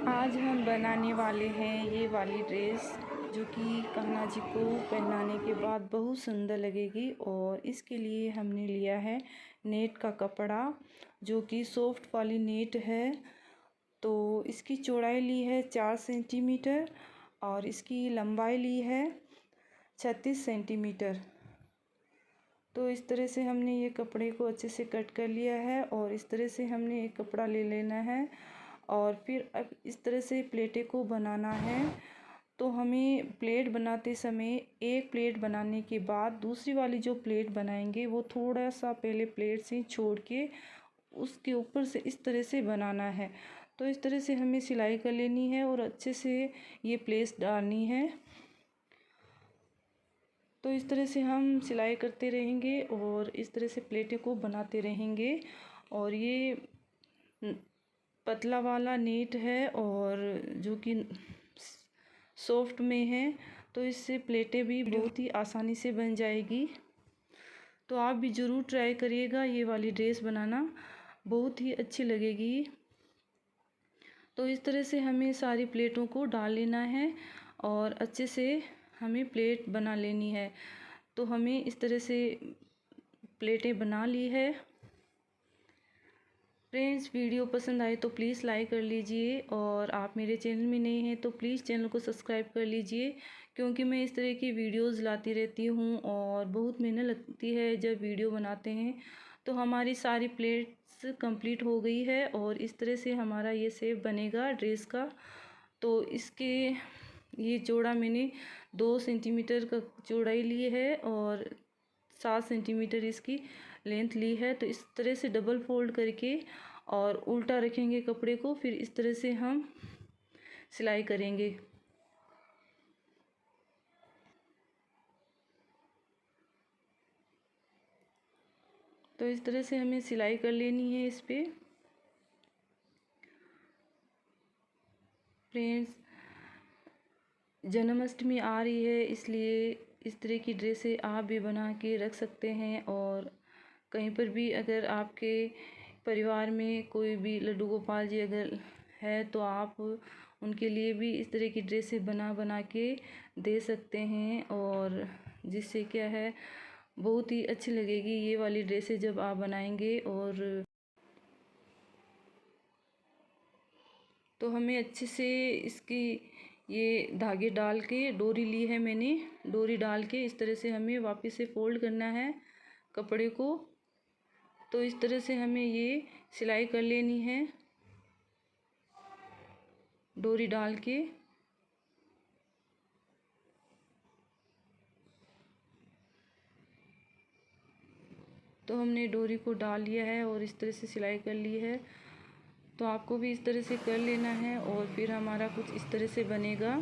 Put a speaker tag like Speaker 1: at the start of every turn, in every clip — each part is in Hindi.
Speaker 1: आज हम बनाने वाले हैं ये वाली ड्रेस, जो कि कान्हा जी को पहनाने के बाद बहुत सुंदर लगेगी। और इसके लिए हमने लिया है नेट का कपड़ा, जो कि सॉफ्ट वाली नेट है। तो इसकी चौड़ाई ली है 4 सेंटीमीटर और इसकी लंबाई ली है 36 सेंटीमीटर। तो इस तरह से हमने ये कपड़े को अच्छे से कट कर लिया है और इस तरह से हमने एक कपड़ा ले लेना है और फिर अब इस तरह से प्लेटें को बनाना है। तो हमें प्लेट बनाते समय एक प्लेट बनाने के बाद दूसरी वाली जो प्लेट बनाएंगे वो थोड़ा सा पहले प्लेट से छोड़ के उसके ऊपर से इस तरह से बनाना है। तो इस तरह से हमें सिलाई कर लेनी है और अच्छे से ये प्लेस डालनी है। तो इस तरह से हम सिलाई करते रहेंगे और इस तरह से प्लेटें को बनाते रहेंगे। और ये पतला वाला नेट है और जो कि सॉफ्ट में है, तो इससे प्लेटें भी बहुत ही आसानी से बन जाएगी। तो आप भी ज़रूर ट्राई करिएगा, ये वाली ड्रेस बनाना बहुत ही अच्छी लगेगी। तो इस तरह से हमें सारी प्लेटों को डाल लेना है और अच्छे से हमें प्लेट बना लेनी है। तो हमें इस तरह से प्लेटें बना ली है। फ्रेंड्स, वीडियो पसंद आए तो प्लीज़ लाइक कर लीजिए और आप मेरे चैनल में नए हैं तो प्लीज़ चैनल को सब्सक्राइब कर लीजिए, क्योंकि मैं इस तरह की वीडियोस लाती रहती हूँ और बहुत मेहनत लगती है जब वीडियो बनाते हैं। तो हमारी सारी प्लेट्स कंप्लीट हो गई है और इस तरह से हमारा ये शेप बनेगा ड्रेस का। तो इसके ये चौड़ा मैंने 2 सेंटीमीटर का चौड़ाई ली है और 7 सेंटीमीटर इसकी लेंथ ली है। तो इस तरह से डबल फोल्ड करके और उल्टा रखेंगे कपड़े को, फिर इस तरह से हम सिलाई करेंगे। तो इस तरह से हमें सिलाई कर लेनी है इस पे। फ्रेंड्स, जन्माष्टमी आ रही है, इसलिए इस तरह की ड्रेसें आप भी बना के रख सकते हैं। और कहीं पर भी अगर आपके परिवार में कोई भी लड्डू गोपाल जी अगर है तो आप उनके लिए भी इस तरह की ड्रेसें बना के दे सकते हैं। और जिससे क्या है, बहुत ही अच्छी लगेगी ये वाली ड्रेसें जब आप बनाएंगे। और तो हमें अच्छे से इसकी ये धागे डाल के, डोरी ली है मैंने, डोरी डाल के इस तरह से हमें वापस से फोल्ड करना है कपड़े को। तो इस तरह से हमें ये सिलाई कर लेनी है डोरी डाल के। तो हमने डोरी को डाल लिया है और इस तरह से सिलाई कर ली है। तो आपको भी इस तरह से कर लेना है और फिर हमारा कुछ इस तरह से बनेगा।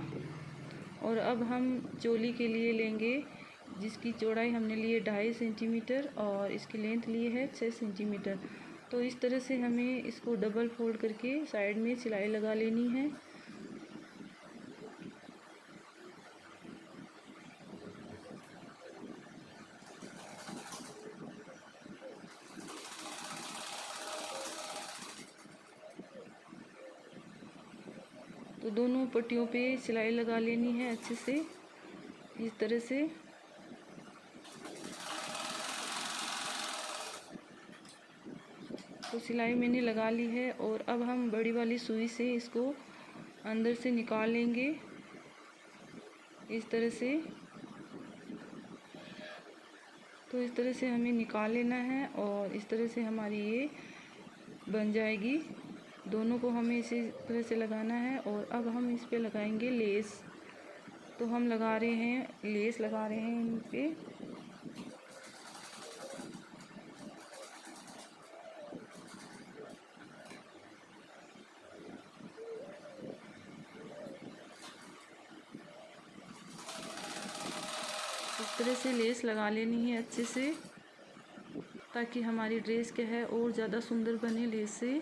Speaker 1: और अब हम चोली के लिए लेंगे, जिसकी चौड़ाई हमने ली है 2.5 सेंटीमीटर और इसकी लेंथ ली है 6 सेंटीमीटर। तो इस तरह से हमें इसको डबल फोल्ड करके साइड में सिलाई लगा लेनी है। तो दोनों पट्टियों पे सिलाई लगा लेनी है अच्छे से इस तरह से। तो सिलाई मैंने लगा ली है और अब हम बड़ी वाली सुई से इसको अंदर से निकाल लेंगे इस तरह से। तो इस तरह से हमें निकाल लेना है और इस तरह से हमारी ये बन जाएगी। दोनों को हमें इसी तरह से लगाना है। और अब हम इस पे लगाएंगे लेस। तो हम लगा रहे हैं, लेस लगा रहे हैं इन पे। इस तरह से लेस लगा लेनी है अच्छे से, ताकि हमारी ड्रेस क्या है और ज़्यादा सुंदर बने लेस से।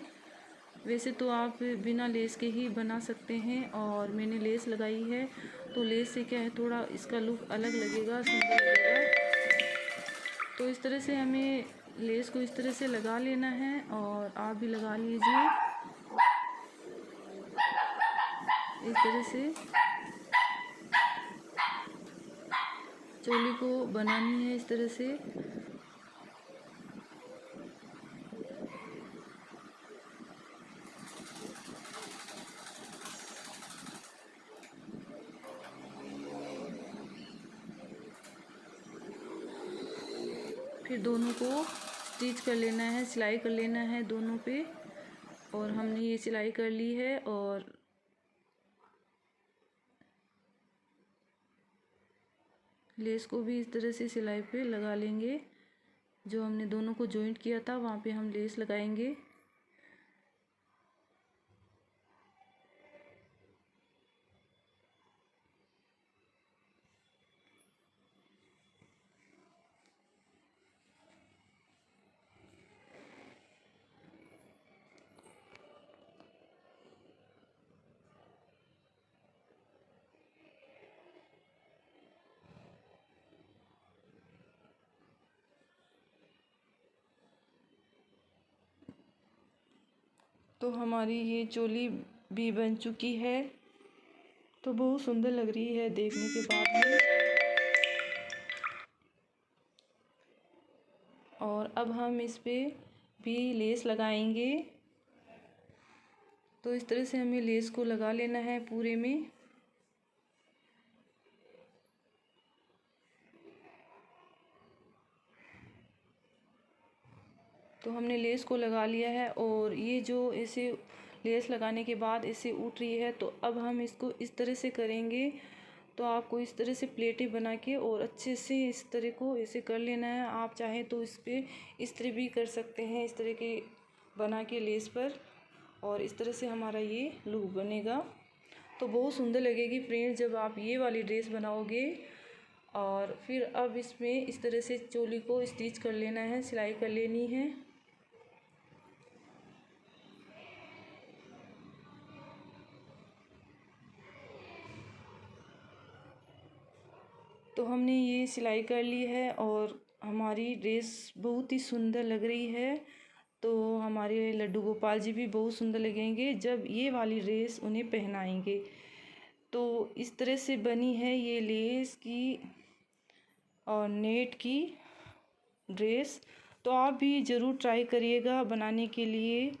Speaker 1: वैसे तो आप बिना लेस के ही बना सकते हैं और मैंने लेस लगाई है, तो लेस से क्या है थोड़ा इसका लुक अलग लगेगा, सुंदर लगेगा। तो इस तरह से हमें लेस को इस तरह से लगा लेना है और आप भी लगा लीजिए। इस तरह से चोली को बनानी है, इस तरह से। फिर दोनों को स्टिच कर लेना है, सिलाई कर लेना है दोनों पे। और हमने ये सिलाई कर ली है और लेस को भी इस तरह से सिलाई पे लगा लेंगे। जो हमने दोनों को जॉइंट किया था वहाँ पे हम लेस लगाएंगे। तो हमारी ये चोली भी बन चुकी है, तो बहुत सुंदर लग रही है देखने के बाद में। और अब हम इस पे भी लेस लगाएंगे। तो इस तरह से हमें लेस को लगा लेना है पूरे में। तो हमने लेस को लगा लिया है और ये जो ऐसे लेस लगाने के बाद ऐसे उठ रही है, तो अब हम इसको इस तरह से करेंगे। तो आपको इस तरह से प्लेटें बना के और अच्छे से इस तरह को ऐसे कर लेना है। आप चाहें तो इस पर इस तरह भी कर सकते हैं, इस तरह के बना के लेस पर। और इस तरह से हमारा ये लुक बनेगा। तो बहुत सुंदर लगेगी फ्रेंड्स जब आप ये वाली ड्रेस बनाओगे। और फिर अब इसमें इस तरह से चोली को स्टिच कर लेना है, सिलाई कर लेनी है। तो हमने ये सिलाई कर ली है और हमारी ड्रेस बहुत ही सुंदर लग रही है। तो हमारे लड्डू गोपाल जी भी बहुत सुंदर लगेंगे जब ये वाली ड्रेस उन्हें पहनाएंगे। तो इस तरह से बनी है ये लेस की और नेट की ड्रेस। तो आप भी ज़रूर ट्राई करिएगा बनाने के लिए।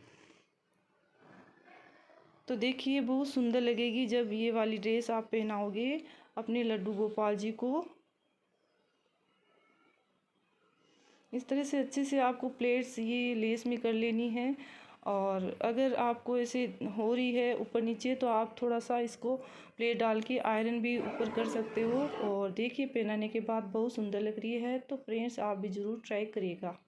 Speaker 1: तो देखिए बहुत सुंदर लगेगी जब ये वाली ड्रेस आप पहनाओगे अपने लड्डू गोपाल जी को। इस तरह से अच्छे से आपको प्लेट्स ये लेस में कर लेनी है। और अगर आपको ऐसे हो रही है ऊपर नीचे, तो आप थोड़ा सा इसको प्लेट डाल के आयरन भी ऊपर कर सकते हो। और देखिए पहनाने के बाद बहुत सुंदर लग रही है। तो फ्रेंड्स आप भी ज़रूर ट्राई करिएगा।